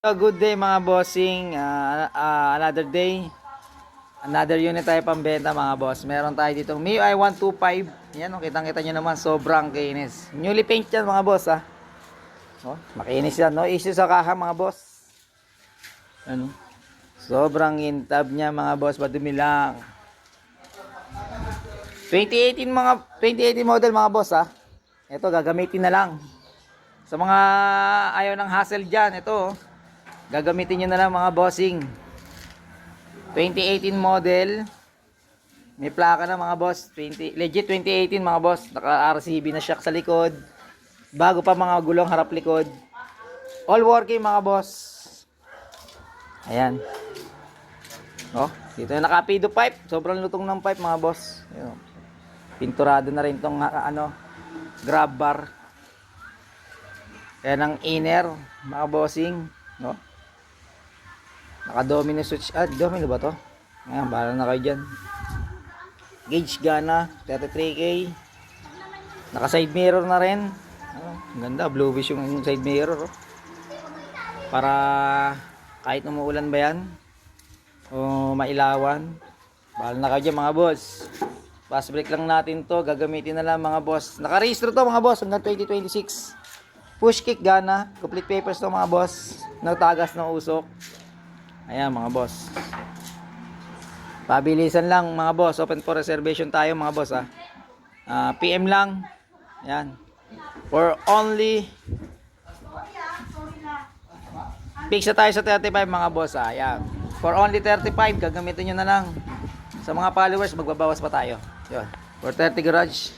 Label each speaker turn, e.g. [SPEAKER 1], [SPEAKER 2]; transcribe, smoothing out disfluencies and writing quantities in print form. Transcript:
[SPEAKER 1] Good day mga bossing. Another day. Another unit tayo pambenta mga boss. Meron tayo dito MIUI 125. Yan, kitang-kita nyo naman, sobrang kinis. Newly paint yan mga boss ha. Oh, makinis yan, no issue sa kaha mga boss. Ano? Sobrang intab niya mga boss, madumi lang. 2018 model mga boss ha. Ito gagamitin na lang. Sa mga ayaw ng hassle diyan, ito gagamitin nyo na lang mga bossing. 2018 model. May plaka na mga boss. Legit 2018 mga boss. Naka RCB na shock sa likod. Bago pa mga gulong harap likod. All working mga boss. Ayan. Oh, dito yung nakapido pipe. Sobrang lutong ng pipe mga boss. Ayan. Pinturado na rin tong grab bar. Ayan ang inner mga bossing. No? Naka-domino switch. Domino ba to? Ayan, bahala na kayo dyan. Gauge gana, 33K. Naka-side mirror na rin. Ganda, bluish yung side mirror. Para kahit umuulan ba yan, o mailawan, bahala na kayo dyan mga boss. Fast brake lang natin to. Gagamitin na lang mga boss. Naka-register to mga boss hanggang 2026. Push kick gana. Complete papers to mga boss. Nagtagas ng usok. Ayan mga boss. Pabilisan lang mga boss. Open for reservation tayo mga boss ha. PM lang. Ayan. For only fix na tayo sa 35 mga boss ha. Ayan. For only 35 gagamitin nyo na lang. Sa mga followers magbabawas pa tayo. Yun. For 30 garage